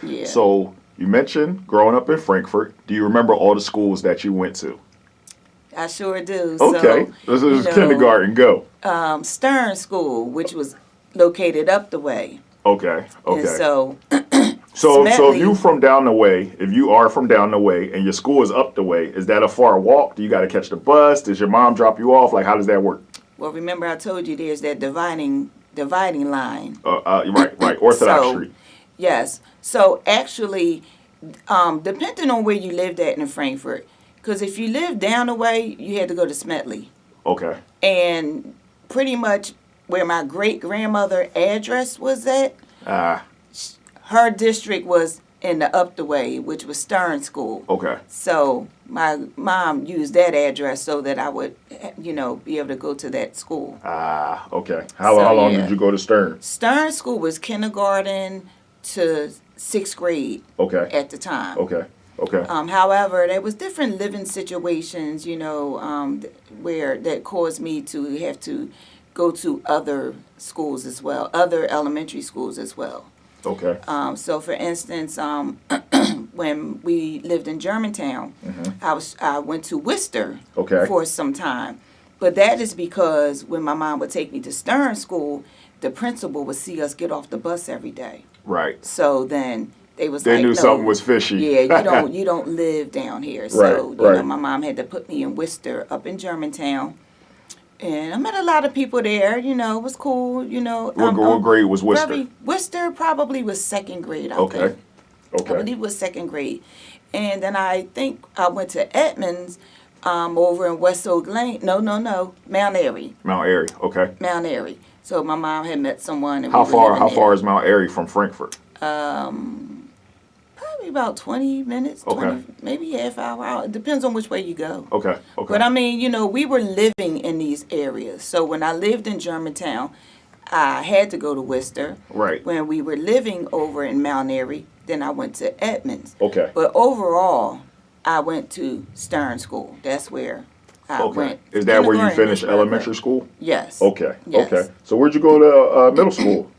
Yeah. So you mentioned growing up in Frankfurt. Do you remember all the schools that you went to? I sure do. Okay, So, this is kindergarten. Go. Stern School, which was located up the way. Okay, And okay. so, So if you Smetley, from down the way, if you are from down the way, and your school is up the way, is that a far walk? Do you got to catch the bus? Does your mom drop you off? Like, how does that work? well, remember I told you there's that dividing line. Right. Orthodox So, Street. yes. So actually, depending on where you lived at in Frankfurt, because if you lived down the way, you had to go to Smetley. Okay. And pretty much where my great-grandmother address was at, Ah. her district was in the up the way, which was Stern School. Okay. So my mom used that address so that I would, be able to go to that school. Ah. Okay. How long did you go to Stern? Stern School was kindergarten to 6th grade. Okay. At the time. Okay. Okay. However, there was different living situations, where that caused me to have to go to other schools as well, other elementary schools as well. Okay. So, for instance, when we lived in Germantown, I went to Worcester for some time. But that is because when my mom would take me to Stern School, the principal would see us get off the bus every day. Right. So then they knew no, something was fishy. Yeah, you don't live down here. So right. my mom had to put me in Worcester up in Germantown. And I met a lot of people there, it was cool, What grade was Worcester? Worcester probably was 2nd grade, I Okay. think. Okay. I believe it was 2nd grade. And then I think I went to Edmonds over in West Oak Lane. No, Mount Airy. Mount Airy. Okay. Mount Airy. So my mom had met someone. And How far is Mount Airy from Frankfurt? Probably about 20 minutes, Okay. Maybe half hour. It depends on which way you go. Okay. But I mean, we were living in these areas. So when I lived in Germantown, I had to go to Worcester. Right. When we were living over in Mount Airy, then I went to Edmonds. Okay. But overall, I went to Stern School. That's where I went. Is that where you Kindergarten finished is where I elementary went. school? Yes. Okay. Yes. Okay. So where'd you go to middle school?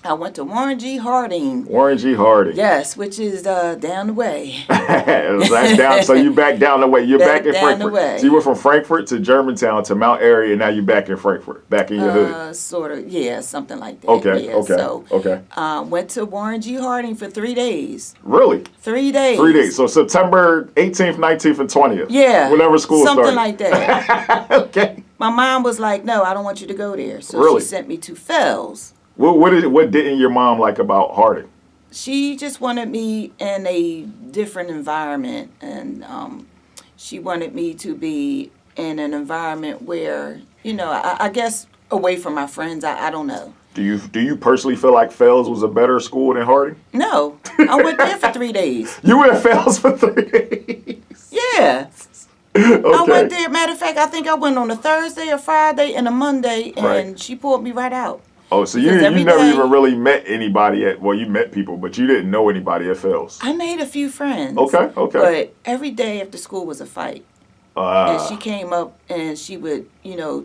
I went to Warren G. Harding. Warren G. Harding. Yes, which is down the way. That's down. So you back down the way. You're back in down Frankfurt. the way. So you went from Frankfurt to Germantown to Mount Airy, and now you're back in Frankfurt, back in your hood. Sort of, yeah, something like that. Okay. Yeah. Okay. So, okay. went to Warren G. Harding for 3 days. Really? 3 days. 3 days. So September 18th, 19th, and 20th. Yeah. Whenever school something started. like that. Okay. My mom was like, "No, I don't want you to go there." So Really? she sent me to Fells. What didn't your mom like about Harding? She just wanted me in a different environment, and she wanted me to be in an environment where, I guess away from my friends. I don't know. Do you personally feel like Fells was a better school than Harding? No, I went there for 3 days. You were at Fells for 3 days. Yeah. Okay. I went there. Matter of fact, I think I went on a Thursday, a Friday, and a Monday, and Right. she pulled me right out. Oh, so you Because every never day- even really met anybody you met people, but you didn't know anybody at Fells. I made a few friends. Okay. But every day after school was a fight. And she Uh, came up and she would,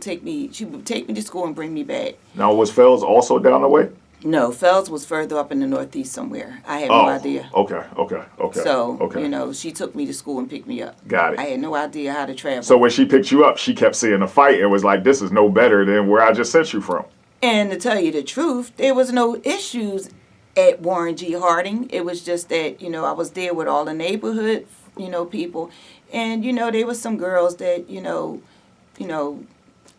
take me to school and bring me back. now, was Fells also down the way? No, Fells was further up in the Northeast somewhere. I had no idea. Okay. So, okay. she took me to school and picked me up. Got it. I had no idea how to travel. So when she picked you up, she kept seeing a fight and was like, "This is no better than where I just sent you from." And to tell you the truth, there was no issues at Warren G. Harding. It was just that, I was there with all the neighborhood, people. And, there was some girls that,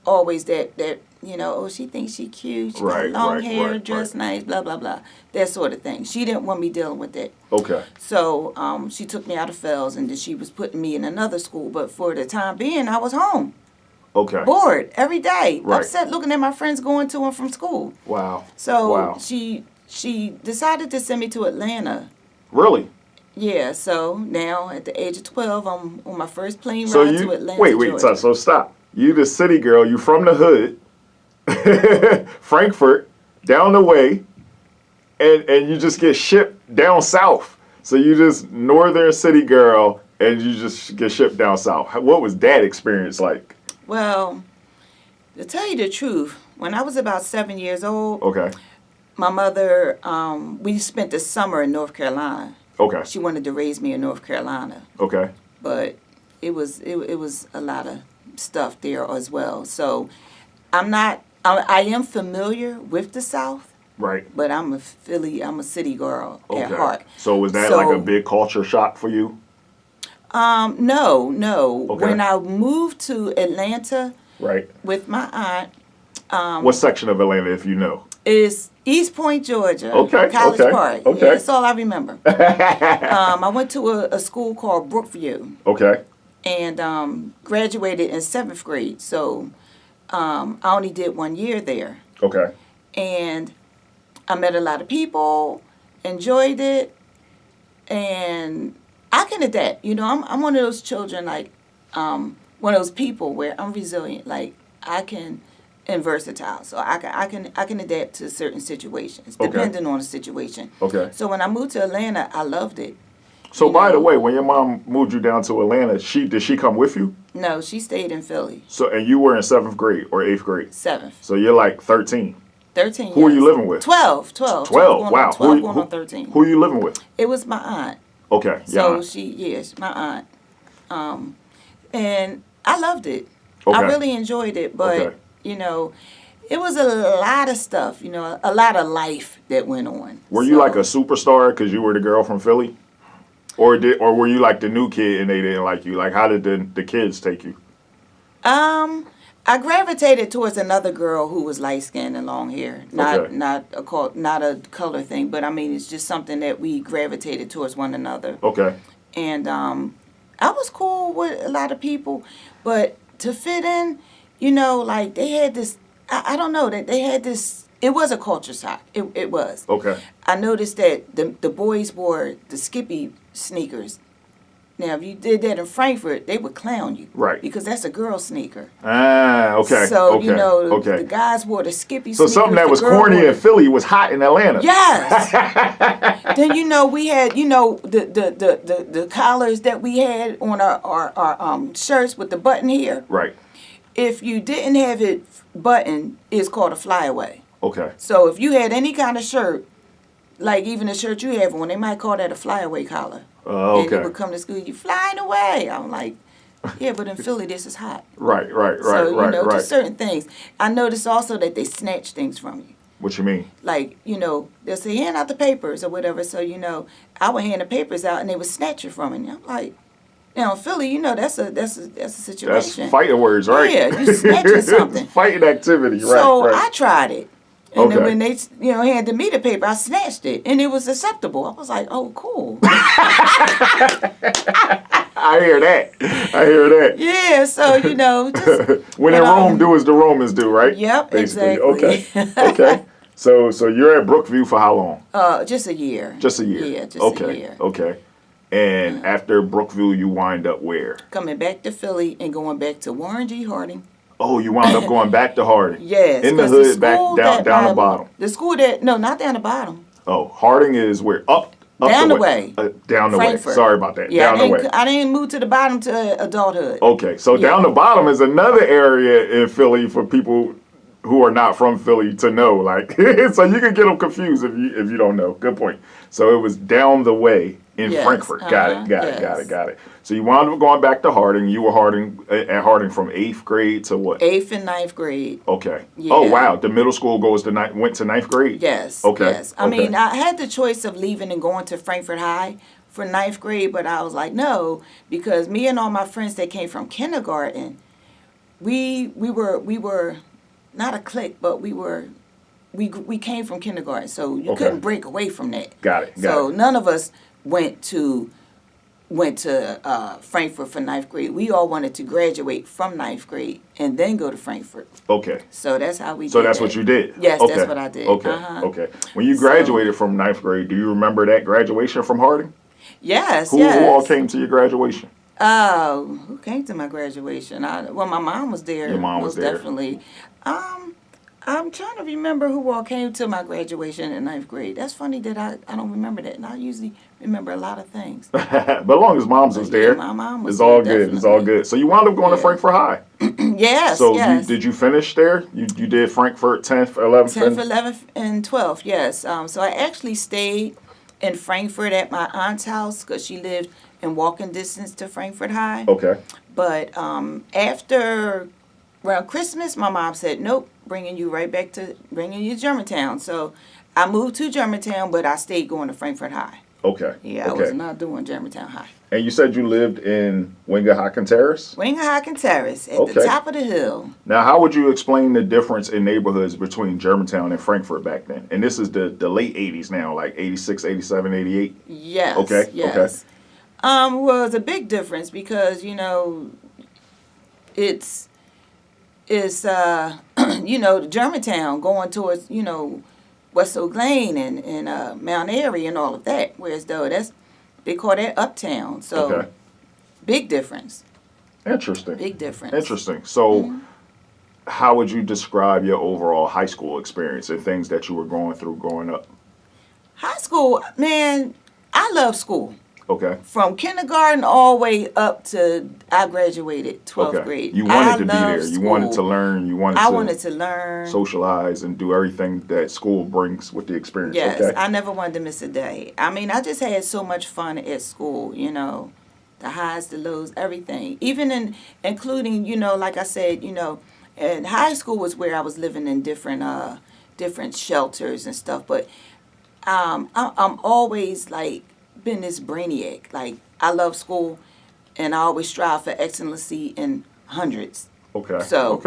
always that, oh, she thinks she cute. She got long hair, dressed nice, blah, blah, blah. That sort of thing. She didn't want me dealing with that. Okay. So she took me out of Fells, and then she was putting me in another school. But for the time being, I was home. Okay. Bored every day. Right. Upset looking at my friends going to and from school. Wow. So Wow. she decided to send me to Atlanta. Really? Yeah, so now at the age of 12, I'm on my first plane So ride you to Atlanta, wait, Georgia. so stop. You the city girl. You from the hood, Frankfurt, down the way, and you just get shipped down south. So you just northern city girl, and you just get shipped down south. What was that experience like? Well, to tell you the truth, when I was about 7 years old, Okay. my mother, we spent the summer in North Carolina. Okay. She wanted to raise me in North Carolina. Okay. But it was a lot of stuff there as well. So I am familiar with the South. Right. But I'm a city girl at heart. So was that like a big culture shock for you? No. Okay. When I moved to Atlanta with my aunt. What section of Atlanta, if you know? Is East Point, Georgia. Okay. College Park. Okay. Yeah, that's all I remember. I went to a school called Brookview. Okay. And graduated in 7th grade. So I only did 1 year there. Okay. And I met a lot of people, enjoyed it, and I can adapt. You know, I'm one of those children, like, one of those people where I'm resilient. Like, and versatile. So I can adapt to certain situations, depending on the situation. Okay. So when I moved to Atlanta, I loved it. So by the way, when your mom moved you down to Atlanta, did she come with you? No, she stayed in Philly. So and you were in 7th grade or 8th grade? 7th. So you're like 13. 13. Who are you living with? 12. 12. 12 Wow. 12 going on 13. Who are you living with? It was my aunt. Okay. So my aunt. And I loved it. Okay. I really enjoyed it, but you know, it was a lot of stuff, you know, a lot of life that went on. Were you like a superstar because you were the girl from Philly? Or were you like the new kid and they didn't like you? Like how did the kids take you? I gravitated towards another girl who was light skinned and long hair. Not a color thing, but I mean it's just something that we gravitated towards one another. Okay. And I was cool with a lot of people, but to fit in, you know, like they had this. I don't know that they had this. It was a culture shock. It was. Okay. I noticed that the boys wore the Skippy sneakers. Now, if you did that in Frankford, they would clown you. Right. Because that's a girl sneaker. Ah, okay. So, you know, the guys wore the Skippy sneakers. So something that was corny in Philly was hot in Atlanta. Yes. Then, you know, we had, you know, the collars that we had on our shirts with the button here. Right. If you didn't have it buttoned, it's called a flyaway. Okay. So if you had any kind of shirt, like even the shirt you have on, they might call that a flyaway collar. Okay. And you would come to school, you flying away. I'm like, yeah, but in Philly, this is hot. Right. So, you know, just certain things. I noticed also that they snatch things from you. What you mean? Like, you know, they'll say, hand out the papers or whatever. So, you know, I would hand the papers out and they would snatch it from me. I'm like, now in Philly, you know, that's a situation. That's fighting words, right? Yeah, you snatching something. Fighting activity, right? So I tried it. And then when they, you know, handed me the paper, I snatched it, and it was acceptable. I was like, "Oh, cool." I hear that. Yeah, so you know, just, when in Rome, do as the Romans do, right? Yep, basically. Exactly. Okay. So you're at Brookview for how long? Just a year. Just a year. Yeah, just a year. Okay. And after Brookview, you wind up where? Coming back to Philly and going back to Warren G. Harding. Oh, you wound up going back to Harding. Yes. In the hood, back down the bottom. The school that, no, not down the bottom. Oh, Harding is where? Up down the way. Down the Frankford. way. Sorry about that. Yeah, down the way. I didn't move to the bottom to adulthood. Okay, so down the bottom is another area in Philly for people who are not from Philly to know. Like, so you can get them confused if you don't know. Good point. So it was down the way in Frankfurt. Got it. So you wound up going back to Harding. You were at Harding from 8th grade to what? 8th and 9th grade. Okay. Yeah. Oh, wow. The middle school went to 9th grade? Yes. Okay. Yes. I mean, I had the choice of leaving and going to Frankford High for 9th grade, but I was like, no, because me and all my friends that came from kindergarten, we were not a clique, but we came from kindergarten, so you couldn't break away from that. Got it. So none of us went to Frankfurt for 9th grade. We all wanted to graduate from 9th grade and then go to Frankfurt. Okay. So that's how we did. So that's what you did? Yes, that's what I did. Okay. When you graduated from 9th grade, do you remember that graduation from Harding? Yes, Who all came to your graduation? Who came to my graduation? Well, my mom was there. Your mom was there. Definitely. I'm trying to remember who all came to my graduation in 9th grade. That's funny that I don't remember that. And I usually remember a lot of things. But as long as mom's was there, my mom was it's there, all good. definitely. It's all good. So you wound up going to Frankford High. Yes, so yes. did you finish there? You did Frankfurt 10th, 11th? 10th, 11th, and 12th, yes. So I actually stayed in Frankfurt at my aunt's house because she lived in walking distance to Frankfurt High. Okay. But after around Christmas, my mom said, nope, bringing you to Germantown. So I moved to Germantown, but I stayed going to Frankfurt High. Okay. Yeah, I was not doing Germantown High. And you said you lived in Wingahaken Terrace? Wingahaken Terrace, at the top of the hill. Now, how would you explain the difference in neighborhoods between Germantown and Frankfurt back then? And this is the late 80s now, like 86, 87, 88? Yes. Okay, yes. okay. Well, it's a big difference because, it's Germantown going towards, West Oak Lane and Mount Airy and all of that. Whereas though they call that uptown. So big difference. Interesting. Big difference. Interesting. So how would you describe your overall high school experience and things that you were going through growing up? High school, man, I love school. Okay. From kindergarten all the way up to I graduated 12th grade. You wanted to be there. You school. wanted to learn. I wanted to learn. Socialize and do everything that school brings with the experience. Yes, okay. I never wanted to miss a day. I mean, I just had so much fun at school, the highs, the lows, everything. Even including, like I said, and high school was where I was living in different shelters and stuff. But I'm always like been this brainiac. Like I love school, and I always strive for excellency in hundreds. Okay. So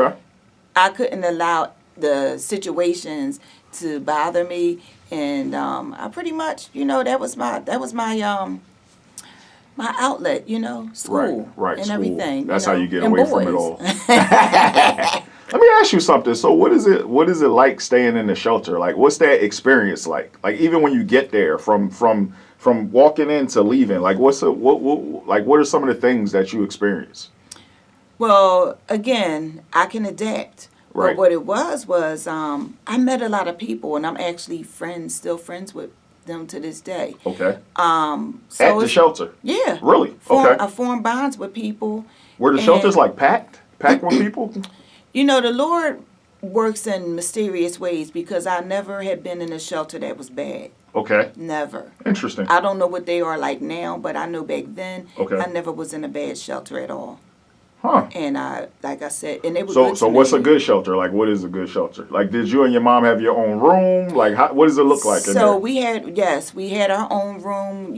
I couldn't allow the situations to bother me, and I pretty much, that was my my outlet, school, right, and school. everything. That's how you get and away boys. from it all. Let me ask you something. So what is it like staying in the shelter? Like what's that experience like? Like even when you get there from walking in to leaving, like what are some of the things that you experience? Well, again, I can adapt. Right. But what it was I met a lot of people, and I'm actually still friends with them to this day. Okay. So at the shelter? Yeah. Really? Okay. I formed bonds with people. Were the shelters like packed with people? The Lord works in mysterious ways because I never had been in a shelter that was bad. Okay. Never. Interesting. I don't know what they are like now, but I know back then I never was in a bad shelter at all. Huh. And like I said, and it was so what's a good shelter? Like what is a good shelter? Like did you and your mom have your own room? Like what does it look like in there? So we had our own room,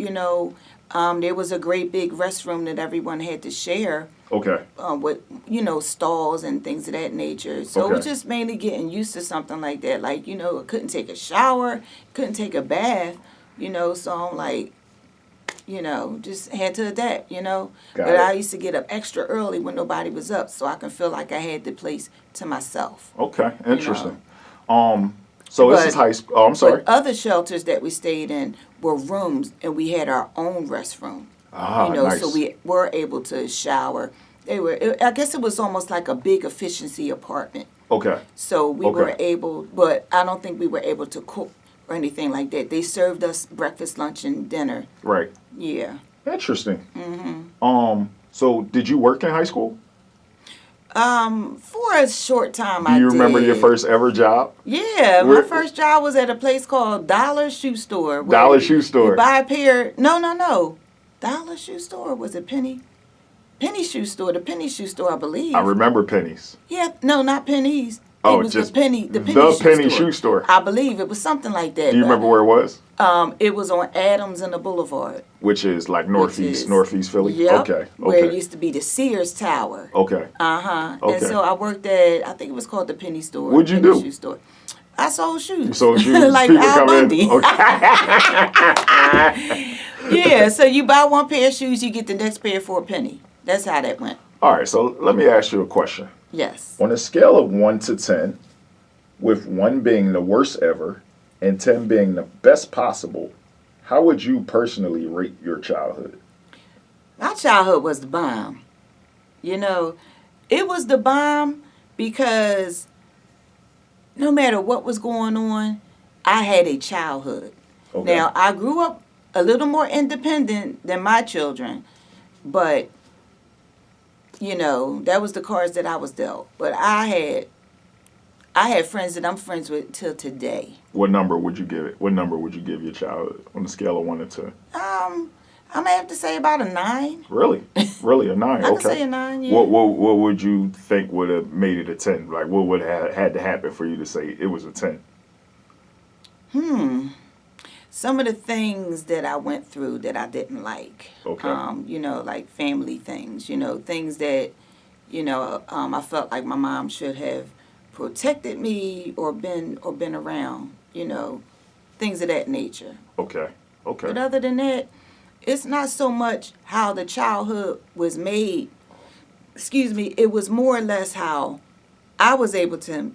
there was a great big restroom that everyone had to share. Okay. With stalls and things of that nature. So it was just mainly getting used to something like that. Like I couldn't take a shower, couldn't take a bath, So I'm like, just had to adapt, But I used to get up extra early when nobody was up, so I can feel like I had the place to myself. Okay, interesting. So this is high school. Oh, I'm sorry. But other shelters that we stayed in were rooms, and we had our own restroom. Nice. So we were able to shower. I guess it was almost like a big efficiency apartment. Okay. So we were able, but I don't think we were able to cook or anything like that. They served us breakfast, lunch, and dinner. Right. Yeah. Interesting. Mm-hmm. So did you work in high school? For a short time, I did. Do you remember your first ever job? Yeah, my first job was at a place called Dollar Shoe Store. Dollar Shoe Store. You buy a pair. No. Dollar Shoe Store, was it Penny? Penny Shoe Store, the Penny Shoe Store, I believe. I remember pennies. Yeah, no, not pennies. Oh, it was just the Penny Shoe Store. I believe it was something like that. Do you remember where it was? It was on Adams and the Boulevard. Which is like northeast Philly? Yep. Okay. Where it used to be the Sears Tower. Okay. Okay. And so I worked at, I think it was called the Penny Store. What'd you do? Shoe Store. I sold shoes. You sold shoes? Like People Al come Bundy. in. Okay. Yeah, so you buy one pair of shoes, you get the next pair for a penny. That's how that went. All right, so let me ask you a question. Yes. On a scale of 1 to 10, with 1 being the worst ever and 10 being the best possible, how would you personally rate your childhood? My childhood was the bomb. It was the bomb because no matter what was going on, I had a childhood. Okay. Now, I grew up a little more independent than my children, but, that was the cards that I was dealt. But I had friends that I'm friends with till today. What number would you give it? What number would you give your child on a scale of 1 to 10? I may have to say about a 9. Really? Really, a 9? I Okay. can say a 9, yeah. What would you think would have made it a 10? Like, what would have had to happen for you to say it was a 10? Some of the things that I went through that I didn't like. Okay. Like family things, things that, I felt like my mom should have protected me or been around, things of that nature. Okay. But other than that, it's not so much how the childhood was made. It was more or less how I was able to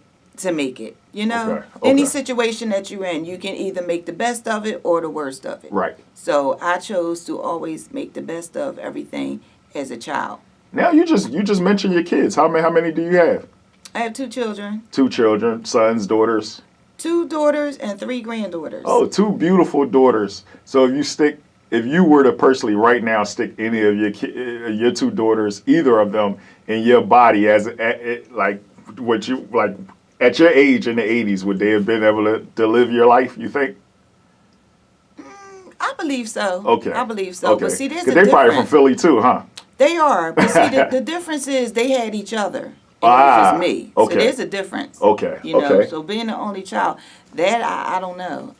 make it. Okay. Any situation that you're in, you can either make the best of it or the worst of it. Right. So I chose to always make the best of everything as a child. Now you just mentioned your kids. How many do you have? I have 2 children. 2 children, sons, daughters. 2 daughters and 3 granddaughters. Oh, 2 beautiful daughters. So if you were to personally right now stick any of your 2 daughters, either of them, in your body at your age in the 80s, would they have been able to live your life, you think? I believe so. Okay. I believe so. Okay. But see, there's a difference. They're probably from Philly too, huh? They are. But see, the difference is they had each other. And it was just me. Okay. So there's a difference. Okay. So being the only child, that I don't know.